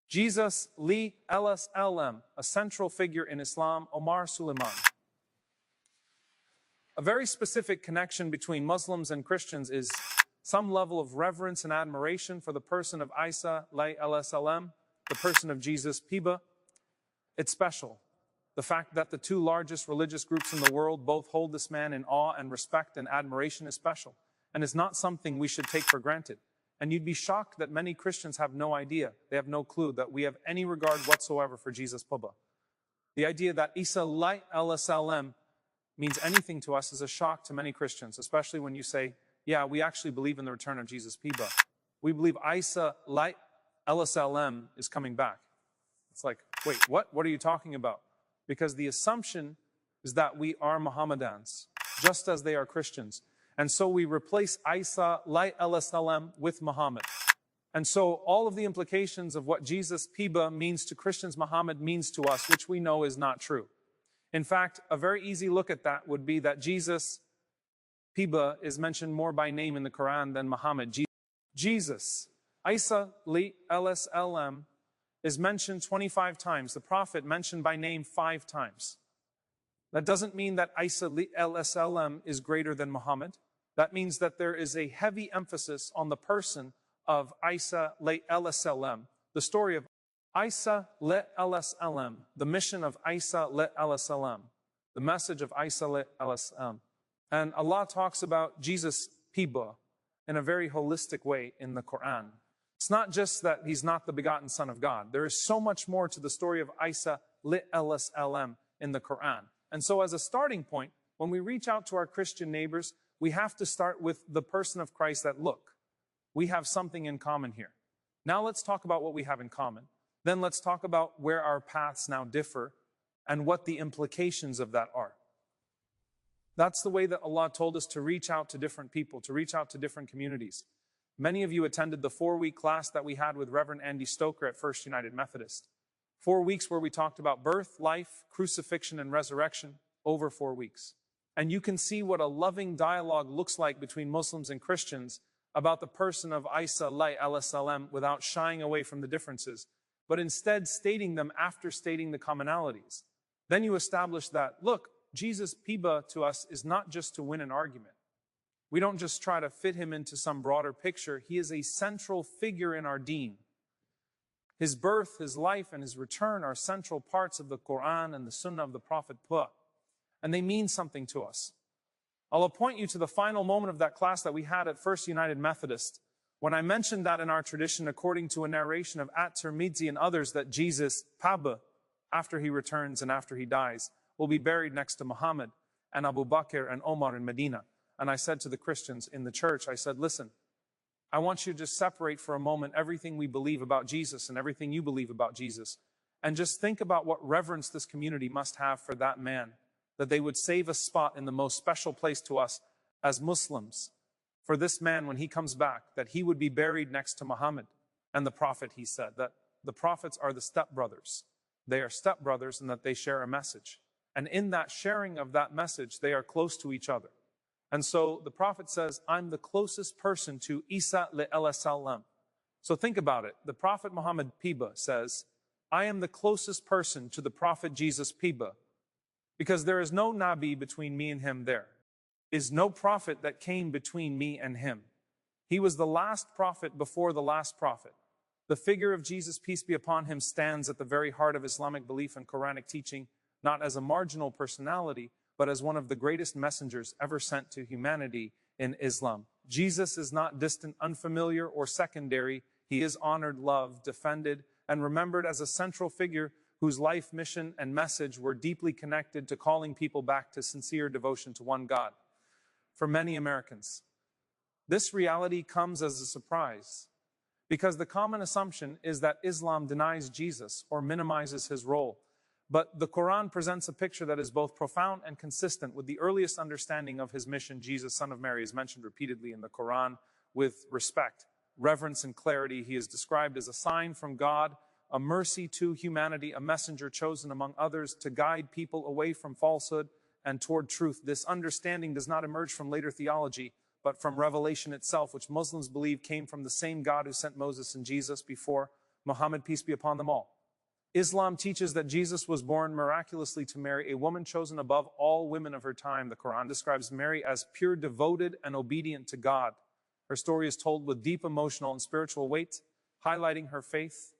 Jesus li LSLM, a central figure in Islam, Omar Suleiman. A very specific connection between Muslims and Christians is some level of reverence and admiration for the person of Isa li LSLM, the person of Jesus Piba. It's special. The fact that the two largest religious groups in the world both hold this man in awe and respect and admiration is special, and is not something we should take for granted. And you'd be shocked that many Christians have no idea, they have no clue that we have any regard whatsoever for Jesus Piba. The idea that Isa li LSLM means anything to us is a shock to many Christians, especially when you say, yeah, we actually believe in the return of Jesus Piba. We believe Isa li LSLM is coming back. It's like, wait, what? What are you talking about? Because the assumption is that we are Mohammedans, just as they are Christians. And so we replace Isa li LSLM with Muhammad. And so all of the implications of what Jesus Piba means to Christians, Muhammad means to us, which we know is not true. In fact, a very easy look at that would be that Jesus Piba is mentioned more by name in the Quran than Muhammad. Jesus, Isa li LSLM, is mentioned 25 times. The Prophet mentioned by name 5 times. That doesn't mean that Isa li LSLM is greater than Muhammad. That means that there is a heavy emphasis on the person of Isa li LSLM. The story of Isa li LSLM, the mission of Isa li LSLM, the message of Isa li LSLM. And Allah talks about Jesus Piba in a very holistic way in the Quran. It's not just that he's not the begotten Son of God. There is so much more to the story of Isa li LSLM in the Quran. And so as a starting point, when we reach out to our Christian neighbors, we have to start with the person of Christ that, look, we have something in common here. Now let's talk about what we have in common. Then let's talk about where our paths now differ and what the implications of that are. That's the way that Allah told us to reach out to different people, to reach out to different communities. Many of you attended the 4-week class that we had with Reverend Andy Stoker at First United Methodist. 4 weeks where we talked about birth, life, crucifixion, and resurrection over 4 weeks. And you can see what a loving dialogue looks like between Muslims and Christians about the person of Isa li LSLM without shying away from the differences, but instead stating them after stating the commonalities. Then you establish that, look, Jesus Piba to us is not just to win an argument. We don't just try to fit him into some broader picture. He is a central figure in our deen. His birth, his life, and his return are central parts of the Quran and the Sunnah of the Prophet Piba. And they mean something to us. I'll appoint you to the final moment of that class that we had at First United Methodist, when I mentioned that in our tradition, according to a narration of At-Tirmidhi and others, that Jesus, Piba, after he returns and after he dies, will be buried next to Muhammad and Abu Bakr and Omar in Medina. And I said to the Christians in the church, I said, listen, I want you to just separate for a moment everything we believe about Jesus and everything you believe about Jesus, and just think about what reverence this community must have for that man, that they would save a spot in the most special place to us as Muslims for this man when he comes back, that he would be buried next to Muhammad and the Prophet. He said that the prophets are the stepbrothers. They are stepbrothers and that they share a message. And in that sharing of that message, they are close to each other. And so the Prophet says, I'm the closest person to Isa li LSLM. So think about it. The Prophet Muhammad Piba says, I am the closest person to the Prophet Jesus Piba, because there is no Nabi between me and him. There is no prophet that came between me and him. He was the last prophet before the last prophet. The figure of Jesus, peace be upon him, stands at the very heart of Islamic belief and Quranic teaching, not as a marginal personality, but as one of the greatest messengers ever sent to humanity in Islam. Jesus is not distant, unfamiliar, or secondary. He is honored, loved, defended, and remembered as a central figure whose life, mission, and message were deeply connected to calling people back to sincere devotion to one God. For many Americans, this reality comes as a surprise, because the common assumption is that Islam denies Jesus or minimizes his role. But the Quran presents a picture that is both profound and consistent with the earliest understanding of his mission. Jesus, son of Mary, is mentioned repeatedly in the Quran with respect, reverence, and clarity. He is described as a sign from God, a mercy to humanity, a messenger chosen among others to guide people away from falsehood and toward truth. This understanding does not emerge from later theology, but from revelation itself, which Muslims believe came from the same God who sent Moses and Jesus before Muhammad, peace be upon them all. Islam teaches that Jesus was born miraculously to Mary, a woman chosen above all women of her time. The Quran describes Mary as pure, devoted, and obedient to God. Her story is told with deep emotional and spiritual weight, highlighting her faith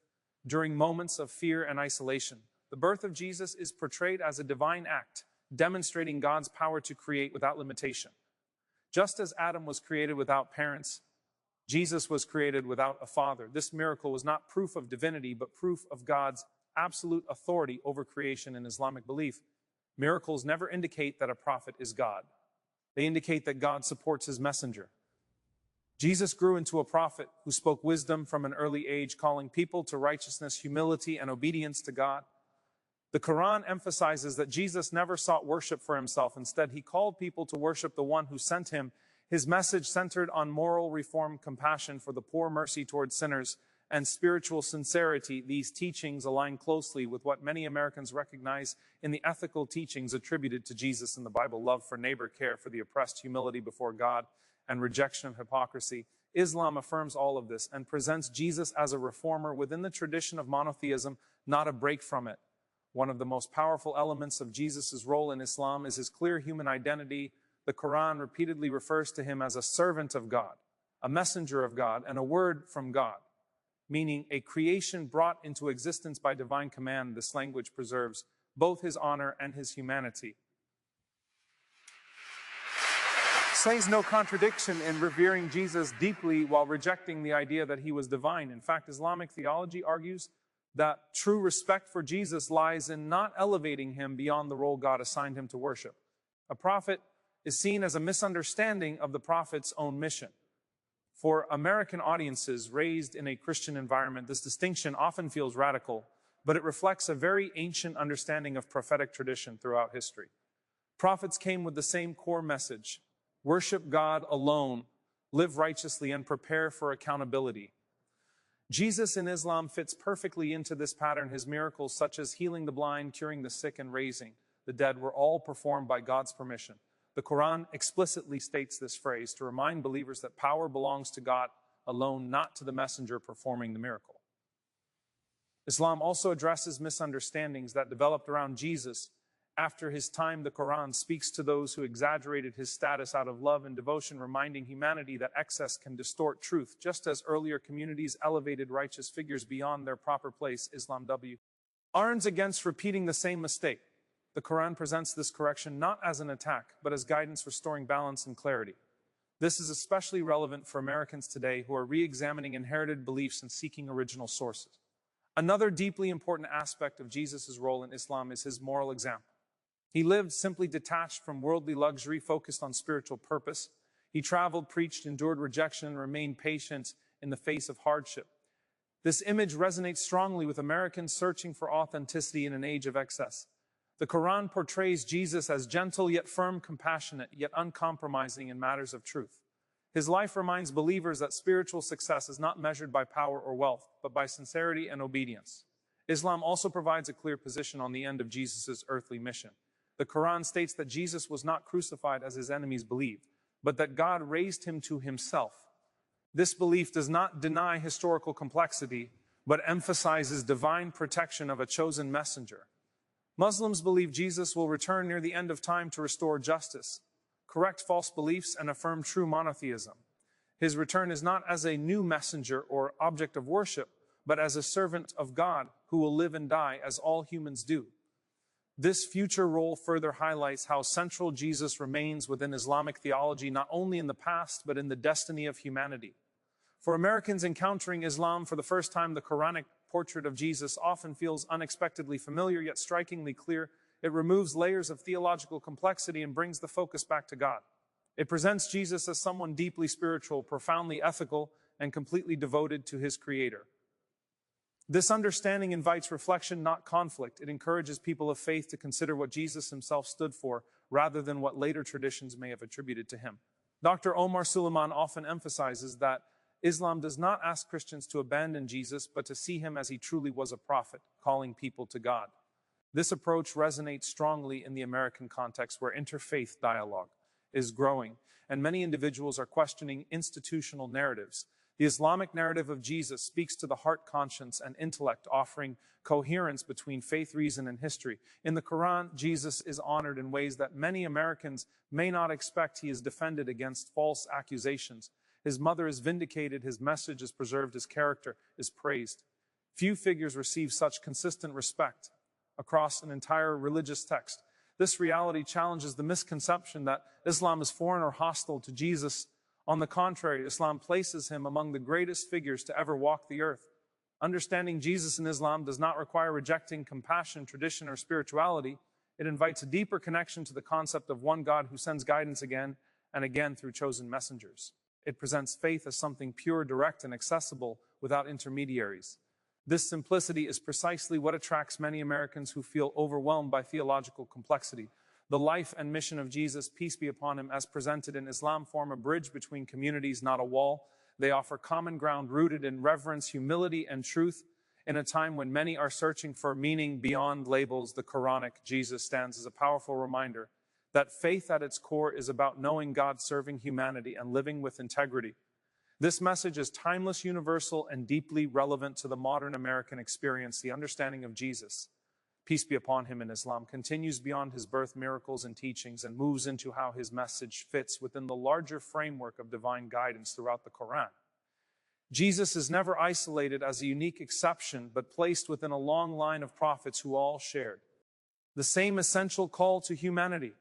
during moments of fear and isolation. The birth of Jesus is portrayed as a divine act, demonstrating God's power to create without limitation. Just as Adam was created without parents, Jesus was created without a father. This miracle was not proof of divinity, but proof of God's absolute authority over creation in Islamic belief. Miracles never indicate that a prophet is God. They indicate that God supports his messenger. Jesus grew into a prophet who spoke wisdom from an early age, calling people to righteousness, humility, and obedience to God. The Quran emphasizes that Jesus never sought worship for himself. Instead, he called people to worship the one who sent him. His message centered on moral reform, compassion for the poor, mercy towards sinners, and spiritual sincerity. These teachings align closely with what many Americans recognize in the ethical teachings attributed to Jesus in the Bible: love for neighbor, care for the oppressed, humility before God, and rejection of hypocrisy. Islam affirms all of this and presents Jesus as a reformer within the tradition of monotheism, not a break from it. One of the most powerful elements of Jesus' role in Islam is his clear human identity. The Quran repeatedly refers to him as a servant of God, a messenger of God, and a word from God, meaning a creation brought into existence by divine command. This language preserves both his honor and his humanity. Says no contradiction in revering Jesus deeply while rejecting the idea that he was divine. In fact, Islamic theology argues that true respect for Jesus lies in not elevating him beyond the role God assigned him to worship. A prophet is seen as a misunderstanding of the prophet's own mission. For American audiences raised in a Christian environment, this distinction often feels radical, but it reflects a very ancient understanding of prophetic tradition throughout history. Prophets came with the same core message: worship God alone, live righteously, and prepare for accountability. Jesus in Islam fits perfectly into this pattern. His miracles, such as healing the blind, curing the sick, and raising the dead, were all performed by God's permission. The Quran explicitly states this phrase to remind believers that power belongs to God alone, not to the messenger performing the miracle. Islam also addresses misunderstandings that developed around Jesus after his time. The Quran speaks to those who exaggerated his status out of love and devotion, reminding humanity that excess can distort truth. Just as earlier communities elevated righteous figures beyond their proper place, Islam warns against repeating the same mistake. The Quran presents this correction not as an attack, but as guidance restoring balance and clarity. This is especially relevant for Americans today who are re-examining inherited beliefs and seeking original sources. Another deeply important aspect of Jesus' role in Islam is his moral example. He lived simply detached from worldly luxury, focused on spiritual purpose. He traveled, preached, endured rejection, and remained patient in the face of hardship. This image resonates strongly with Americans searching for authenticity in an age of excess. The Quran portrays Jesus as gentle yet firm, compassionate yet uncompromising in matters of truth. His life reminds believers that spiritual success is not measured by power or wealth, but by sincerity and obedience. Islam also provides a clear position on the end of Jesus' earthly mission. The Quran states that Jesus was not crucified as his enemies believed, but that God raised him to himself. This belief does not deny historical complexity, but emphasizes divine protection of a chosen messenger. Muslims believe Jesus will return near the end of time to restore justice, correct false beliefs, and affirm true monotheism. His return is not as a new messenger or object of worship, but as a servant of God who will live and die as all humans do. This future role further highlights how central Jesus remains within Islamic theology, not only in the past, but in the destiny of humanity. For Americans encountering Islam for the first time, the Quranic portrait of Jesus often feels unexpectedly familiar, yet strikingly clear. It removes layers of theological complexity and brings the focus back to God. It presents Jesus as someone deeply spiritual, profoundly ethical, and completely devoted to his Creator. This understanding invites reflection, not conflict. It encourages people of faith to consider what Jesus himself stood for, rather than what later traditions may have attributed to him. Dr. Omar Suleiman often emphasizes that Islam does not ask Christians to abandon Jesus, but to see him as he truly was a prophet, calling people to God. This approach resonates strongly in the American context, where interfaith dialogue is growing, and many individuals are questioning institutional narratives The Islamic narrative of Jesus speaks to the heart, conscience, and intellect, offering coherence between faith, reason, and history. In the Quran, Jesus is honored in ways that many Americans may not expect. He is defended against false accusations. His mother is vindicated, his message is preserved, his character is praised. Few figures receive such consistent respect across an entire religious text. This reality challenges the misconception that Islam is foreign or hostile to Jesus. On the contrary, Islam places him among the greatest figures to ever walk the earth. Understanding Jesus in Islam does not require rejecting compassion, tradition, or spirituality. It invites a deeper connection to the concept of one God who sends guidance again and again through chosen messengers. It presents faith as something pure, direct, and accessible without intermediaries. This simplicity is precisely what attracts many Americans who feel overwhelmed by theological complexity. The life and mission of Jesus, peace be upon him, as presented in Islam, form a bridge between communities, not a wall. They offer common ground rooted in reverence, humility, and truth. In a time when many are searching for meaning beyond labels, the Quranic Jesus stands as a powerful reminder that faith at its core is about knowing God, serving humanity, and living with integrity. This message is timeless, universal, and deeply relevant to the modern American experience. The understanding of Jesus, peace be upon him, in Islam continues beyond his birth, miracles, and teachings, and moves into how his message fits within the larger framework of divine guidance throughout the Quran. Jesus is never isolated as a unique exception, but placed within a long line of prophets who all shared the same essential call to humanity.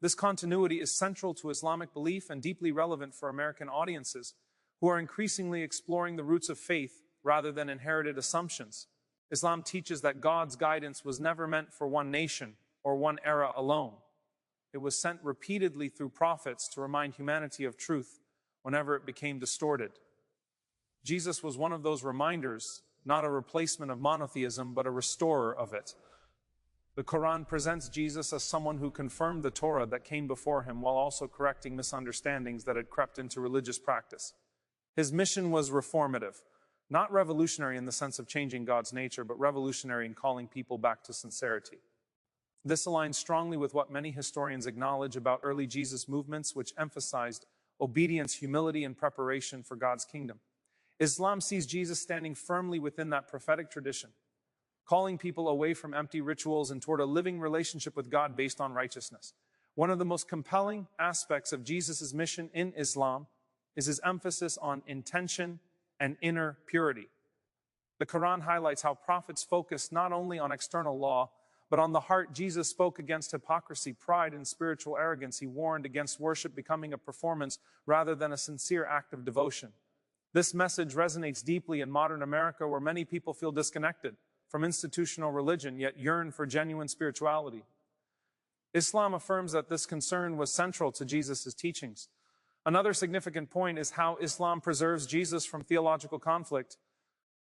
This continuity is central to Islamic belief and deeply relevant for American audiences who are increasingly exploring the roots of faith rather than inherited assumptions. Islam teaches that God's guidance was never meant for one nation or one era alone. It was sent repeatedly through prophets to remind humanity of truth whenever it became distorted. Jesus was one of those reminders, not a replacement of monotheism, but a restorer of it. The Quran presents Jesus as someone who confirmed the Torah that came before him while also correcting misunderstandings that had crept into religious practice. His mission was reformative, not revolutionary in the sense of changing God's nature, but revolutionary in calling people back to sincerity. This aligns strongly with what many historians acknowledge about early Jesus movements, which emphasized obedience, humility, and preparation for God's kingdom. Islam sees Jesus standing firmly within that prophetic tradition, calling people away from empty rituals and toward a living relationship with God based on righteousness. One of the most compelling aspects of Jesus' mission in Islam is his emphasis on intention and inner purity. The Quran highlights how prophets focused not only on external law, but on the heart. Jesus spoke against hypocrisy, pride, and spiritual arrogance. He warned against worship becoming a performance rather than a sincere act of devotion. This message resonates deeply in modern America, where many people feel disconnected from institutional religion, yet yearn for genuine spirituality. Islam affirms that this concern was central to Jesus' teachings. Another significant point is how Islam preserves Jesus from theological conflict.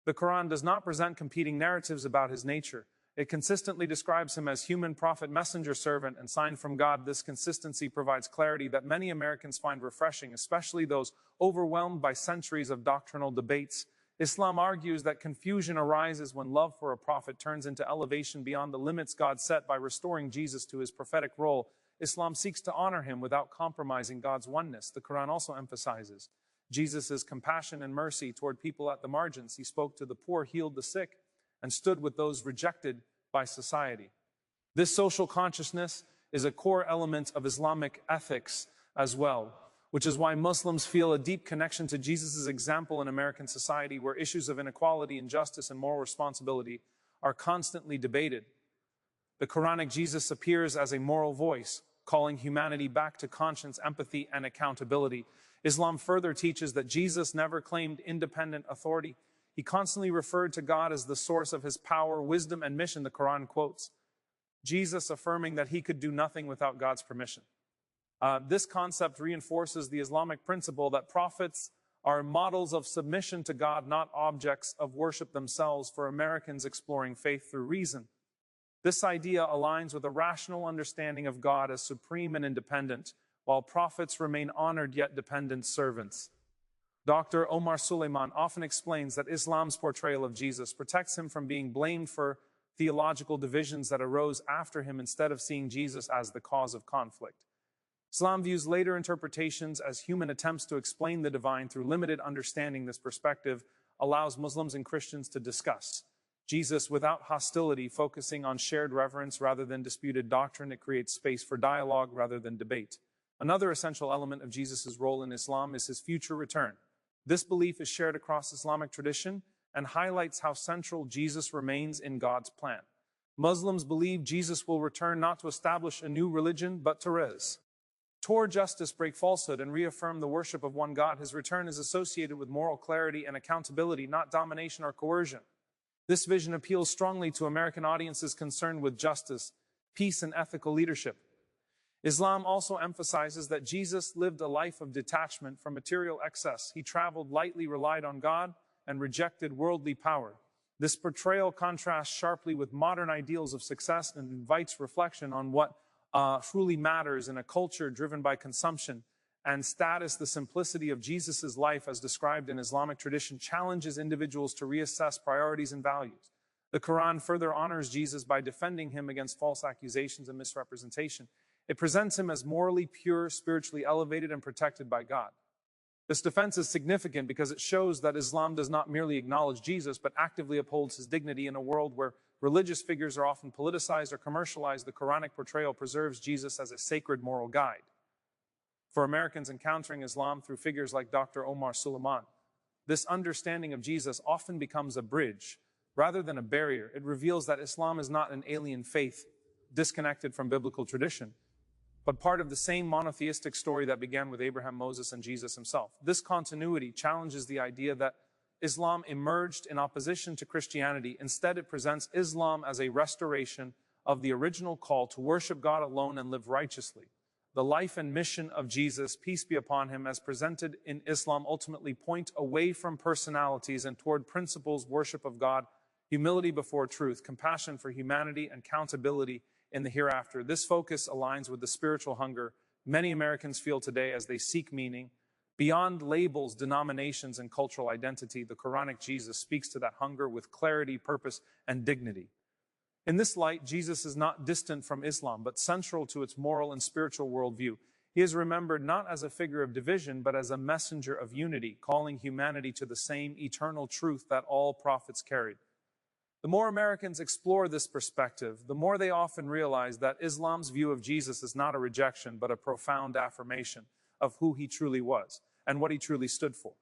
The Quran does not present competing narratives about his nature. It consistently describes him as human, prophet, messenger, servant, and sign from God. This consistency provides clarity that many Americans find refreshing, especially those overwhelmed by centuries of doctrinal debates. Islam argues that confusion arises when love for a prophet turns into elevation beyond the limits God set. By restoring Jesus to his prophetic role, Islam seeks to honor him without compromising God's oneness. The Quran also emphasizes Jesus' compassion and mercy toward people at the margins. He spoke to the poor, healed the sick, and stood with those rejected by society. This social consciousness is a core element of Islamic ethics as well, which is why Muslims feel a deep connection to Jesus' example in American society, where issues of inequality, injustice, and moral responsibility are constantly debated. The Quranic Jesus appears as a moral voice, calling humanity back to conscience, empathy, and accountability. Islam further teaches that Jesus never claimed independent authority. He constantly referred to God as the source of his power, wisdom, and mission. The Quran quotes Jesus affirming that he could do nothing without God's permission. This concept reinforces the Islamic principle that prophets are models of submission to God, not objects of worship themselves. For Americans exploring faith through reason, this idea aligns with a rational understanding of God as supreme and independent, while prophets remain honored yet dependent servants. Dr. Omar Suleiman often explains that Islam's portrayal of Jesus protects him from being blamed for theological divisions that arose after him, instead of seeing Jesus as the cause of conflict. Islam views later interpretations as human attempts to explain the divine through limited understanding. This perspective allows Muslims and Christians to discuss Jesus without hostility, focusing on shared reverence rather than disputed doctrine. It creates space for dialogue rather than debate. Another essential element of Jesus' role in Islam is his future return. This belief is shared across Islamic tradition and highlights how central Jesus remains in God's plan. Muslims believe Jesus will return not to establish a new religion, but to restore justice, break falsehood, and reaffirm the worship of one God. His return is associated with moral clarity and accountability, not domination or coercion. This vision appeals strongly to American audiences concerned with justice, peace, and ethical leadership. Islam also emphasizes that Jesus lived a life of detachment from material excess. He traveled lightly, relied on God, and rejected worldly power. This portrayal contrasts sharply with modern ideals of success and invites reflection on what truly matters in a culture driven by consumption and status. The simplicity of Jesus' life, as described in Islamic tradition, challenges individuals to reassess priorities and values. The Quran further honors Jesus by defending him against false accusations and misrepresentation. It presents him as morally pure, spiritually elevated, and protected by God. This defense is significant because it shows that Islam does not merely acknowledge Jesus, but actively upholds his dignity. In a world where religious figures are often politicized or commercialized, the Quranic portrayal preserves Jesus as a sacred moral guide. For Americans encountering Islam through figures like Dr. Omar Suleiman, this understanding of Jesus often becomes a bridge rather than a barrier. It reveals that Islam is not an alien faith disconnected from biblical tradition, but part of the same monotheistic story that began with Abraham, Moses, and Jesus himself. This continuity challenges the idea that Islam emerged in opposition to Christianity. Instead, it presents Islam as a restoration of the original call to worship God alone and live righteously. The life and mission of Jesus, peace be upon him, as presented in Islam, ultimately point away from personalities and toward principles: worship of God, humility before truth, compassion for humanity, and accountability in the hereafter. This focus aligns with the spiritual hunger many Americans feel today as they seek meaning beyond labels, denominations, and cultural identity. The Quranic Jesus speaks to that hunger with clarity, purpose, and dignity. In this light, Jesus is not distant from Islam, but central to its moral and spiritual worldview. He is remembered not as a figure of division, but as a messenger of unity, calling humanity to the same eternal truth that all prophets carried. The more Americans explore this perspective, the more they often realize that Islam's view of Jesus is not a rejection, but a profound affirmation of who he truly was and what he truly stood for.